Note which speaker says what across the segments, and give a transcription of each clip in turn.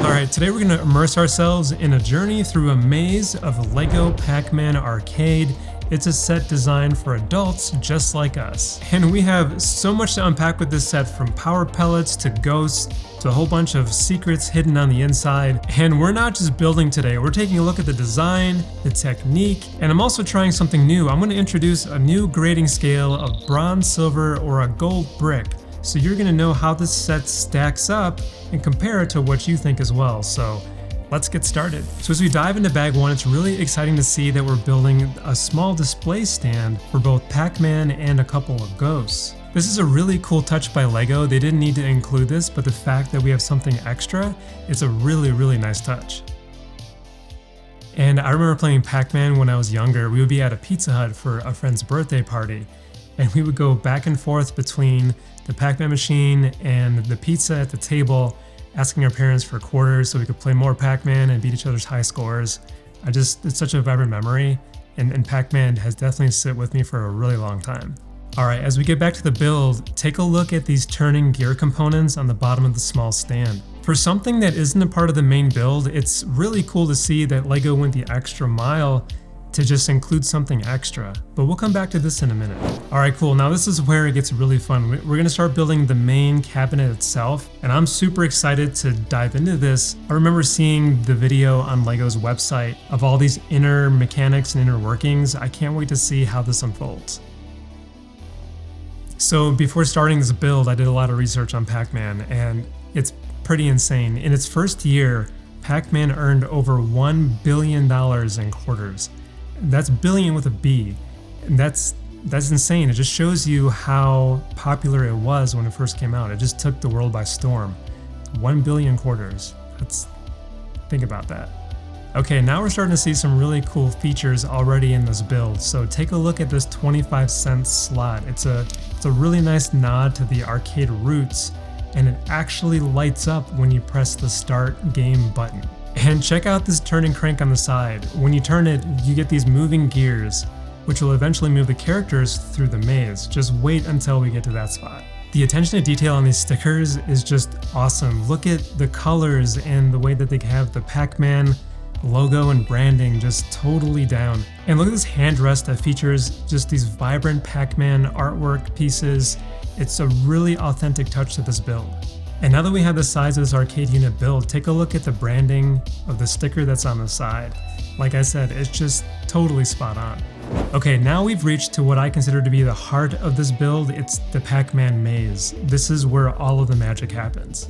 Speaker 1: Alright, today we're going to immerse ourselves in a journey through a maze of LEGO Pac-Man Arcade. It's a set designed for adults just like us. And we have so much to unpack with this set, from power pellets to ghosts to a whole bunch of secrets hidden on the inside. And we're not just building today, we're taking a look at the design, the technique, and I'm also trying something new. I'm going to introduce a new grading scale of bronze, silver, or a gold brick. So you're going to know how this set stacks up and compare it to what you think as well. So let's get started. So as we dive into bag one, it's really exciting to see that we're building a small display stand for both Pac-Man and a couple of ghosts. This is a really cool touch by LEGO. They didn't need to include this, but the fact that we have something extra, it's a really nice touch. And I remember playing Pac-Man when I was younger. We would be at a Pizza Hut for a friend's birthday party, and we would go back and forth between the Pac-Man machine and the pizza at the table, asking our parents for quarters so we could play more Pac-Man and beat each other's high scores. It's such a vibrant memory, and Pac-Man has definitely sit with me for a really long time. Alright, as we get back to the build, take a look at these turning gear components on the bottom of the small stand. For something that isn't a part of the main build, it's really cool to see that LEGO went the extra mile to just include something extra, but we'll come back to this in a minute. Alright, cool, now this is where it gets really fun. We're gonna start building the main cabinet itself, and I'm super excited to dive into this. I remember seeing the video on LEGO's website of all these inner mechanics and inner workings. I can't wait to see how this unfolds. So before starting this build, I did a lot of research on Pac-Man, and it's pretty insane. In its first year, Pac-Man earned over $1 billion in quarters. That's billion with a B, and that's insane. It just shows you how popular it was when it first came out. It just took the world by storm. 1 billion quarters. Think about that. Okay, now we're starting to see some really cool features already in this build. So take a look at this 25-cent slot. It's a really nice nod to the arcade roots, and it actually lights up when you press the start game button. And check out this turning crank on the side. When you turn it, you get these moving gears, which will eventually move the characters through the maze. Just wait until we get to that spot. The attention to detail on these stickers is just awesome. Look at the colors and the way that they have the Pac-Man logo and branding just totally down. And look at this hand rest that features just these vibrant Pac-Man artwork pieces. It's a really authentic touch to this build. And now that we have the size of this arcade unit built, take a look at the branding of the sticker that's on the side. Like I said, it's just totally spot on. Okay, now we've reached to what I consider to be the heart of this build. It's the Pac-Man maze. This is where all of the magic happens.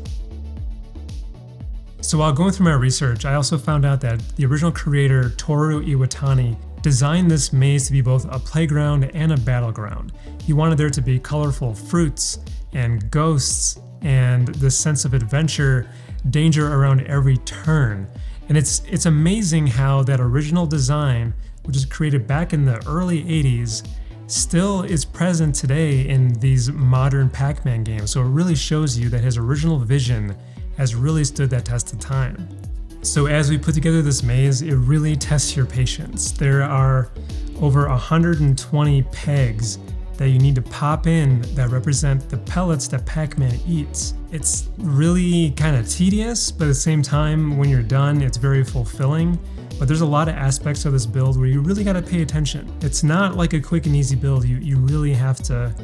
Speaker 1: So while going through my research, I also found out that the original creator, Toru Iwatani, designed this maze to be both a playground and a battleground. He wanted there to be colorful fruits and ghosts and this sense of adventure, danger around every turn. And it's amazing how that original design, which was created back in the early 80s, still is present today in these modern Pac-Man games. So it really shows you that his original vision has really stood that test of time. So as we put together this maze, it really tests your patience. There are over 120 pegs that you need to pop in that represent the pellets that Pac-Man eats. It's really kind of tedious, but at the same time, when you're done, it's very fulfilling. But there's a lot of aspects of this build where you really gotta pay attention. It's not like a quick and easy build. You really have to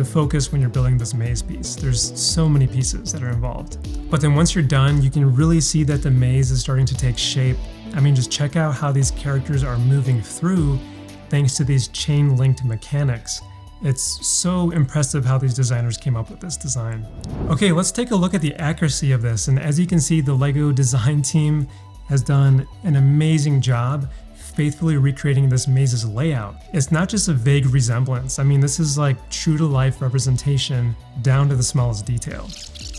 Speaker 1: focus when you're building this maze piece. There's so many pieces that are involved. But then once you're done, you can really see that the maze is starting to take shape. I mean, just check out how these characters are moving through thanks to these chain-linked mechanics. It's so impressive how these designers came up with this design. Okay, let's take a look at the accuracy of this. And as you can see, the LEGO design team has done an amazing job faithfully recreating this maze's layout. It's not just a vague resemblance. I mean, this is like true to life representation down to the smallest detail.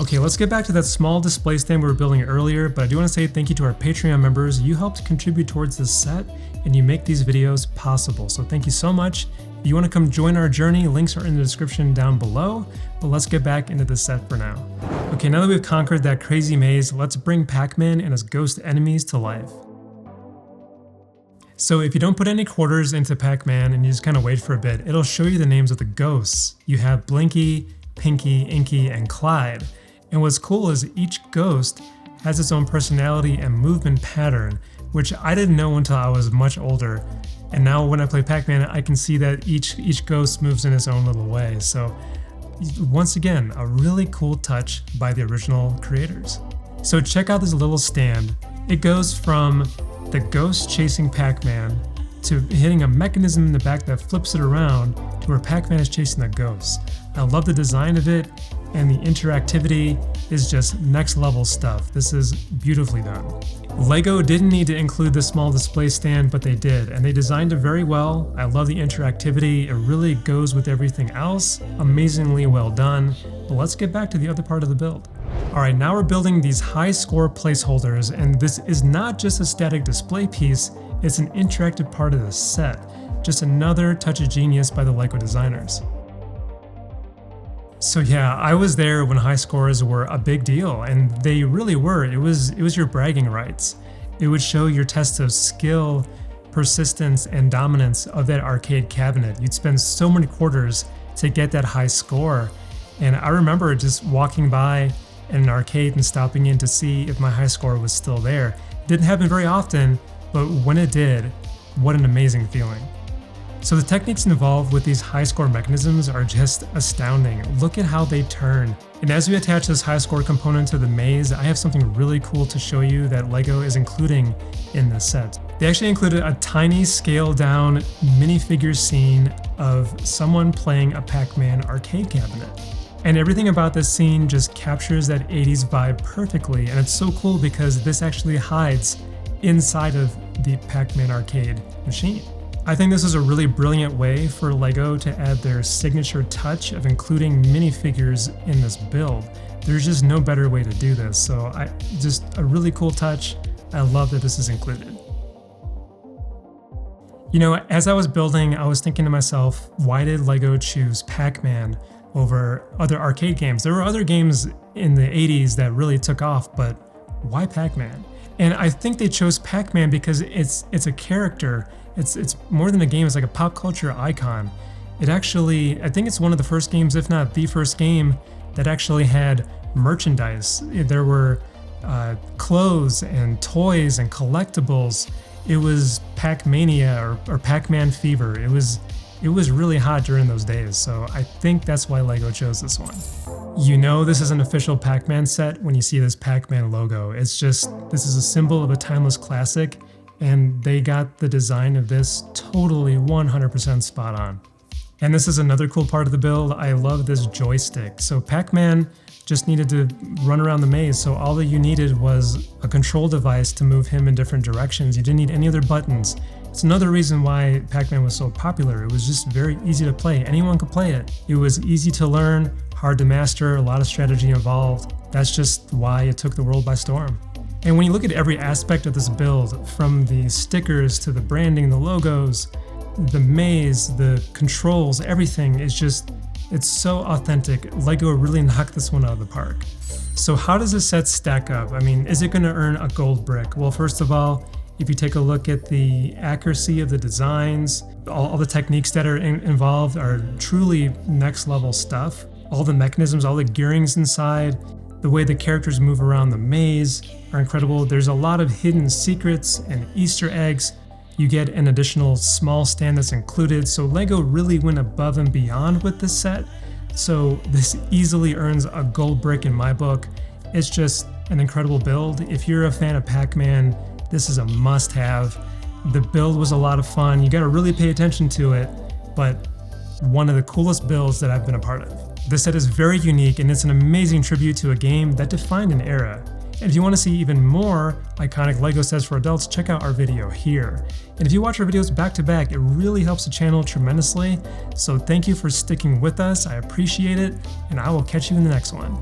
Speaker 1: Okay, let's get back to that small display stand we were building earlier, but I do want to say thank you to our Patreon members. You helped contribute towards this set and you make these videos possible. So thank you so much. If you want to come join our journey, links are in the description down below, but let's get back into the set for now. Okay, now that we've conquered that crazy maze, let's bring Pac-Man and his ghost enemies to life. So if you don't put any quarters into Pac-Man and you just kind of wait for a bit, it'll show you the names of the ghosts. You have Blinky, Pinky, Inky, and Clyde. And what's cool is each ghost has its own personality and movement pattern, which I didn't know until I was much older. And now when I play Pac-Man, I can see that each ghost moves in its own little way. So once again, a really cool touch by the original creators. So check out this little stand. It goes from the ghost chasing Pac-Man to hitting a mechanism in the back that flips it around to where Pac-Man is chasing the ghost. I love the design of it, and the interactivity is just next level stuff. This is beautifully done. LEGO didn't need to include this small display stand, but they did, and they designed it very well. I love the interactivity. It really goes with everything else. Amazingly well done. But let's get back to the other part of the build. Alright, now we're building these high score placeholders, and this is not just a static display piece, it's an interactive part of the set. Just another touch of genius by the LEGO designers. So yeah, I was there when high scores were a big deal, and they really were. It was your bragging rights. It would show your test of skill, persistence, and dominance of that arcade cabinet. You'd spend so many quarters to get that high score. And I remember just walking by in an arcade and stopping in to see if my high score was still there. It didn't happen very often, but when it did, what an amazing feeling. So the techniques involved with these high score mechanisms are just astounding. Look at how they turn. And as we attach this high score component to the maze, I have something really cool to show you that LEGO is including in this set. They actually included a tiny scaled down minifigure scene of someone playing a Pac-Man arcade cabinet. And everything about this scene just captures that 80s vibe perfectly, and it's so cool because this actually hides inside of the Pac-Man arcade machine. I think this is a really brilliant way for LEGO to add their signature touch of including minifigures in this build. There's just no better way to do this, so just a really cool touch. I love that this is included. You know, as I was building, I was thinking to myself, why did LEGO choose Pac-Man over other arcade games? There were other games in the 80s that really took off, but why Pac-Man? And I think they chose Pac-Man because it's a character. It's more than a game, it's like a pop culture icon. It actually, I think it's one of the first games, if not the first game, that actually had merchandise. There were clothes and toys and collectibles. It was Pac-Mania or Pac-Man fever. It was really hot during those days, so I think that's why LEGO chose this one. You know this is an official Pac-Man set when you see this Pac-Man logo. It's just, this is a symbol of a timeless classic, and they got the design of this totally 100% spot on. And this is another cool part of the build. I love this joystick. So Pac-Man just needed to run around the maze, so all that you needed was a control device to move him in different directions. You didn't need any other buttons. It's another reason why Pac-Man was so popular. It was just very easy to play. Anyone could play it. It was easy to learn, hard to master, a lot of strategy involved. That's just why it took the world by storm. And when you look at every aspect of this build, from the stickers to the branding, the logos, the maze, the controls, everything is just, it's so authentic. LEGO really knocked this one out of the park. So how does this set stack up? I mean, is it going to earn a gold brick? Well, first of all, if you take a look at the accuracy of the designs, all the techniques that are involved are truly next level stuff. All the mechanisms, all the gearings inside, the way the characters move around the maze are incredible. There's a lot of hidden secrets and Easter eggs. You get an additional small stand that's included, so LEGO really went above and beyond with this set. So this easily earns a gold brick in my book. It's just an incredible build. If you're a fan of Pac-Man, this is a must-have. The build was a lot of fun. You gotta really pay attention to it, but one of the coolest builds that I've been a part of. This set is very unique, and it's an amazing tribute to a game that defined an era. And if you want to see even more iconic LEGO sets for adults, check out our video here. And if you watch our videos back to back, it really helps the channel tremendously. So thank you for sticking with us. I appreciate it, and I will catch you in the next one.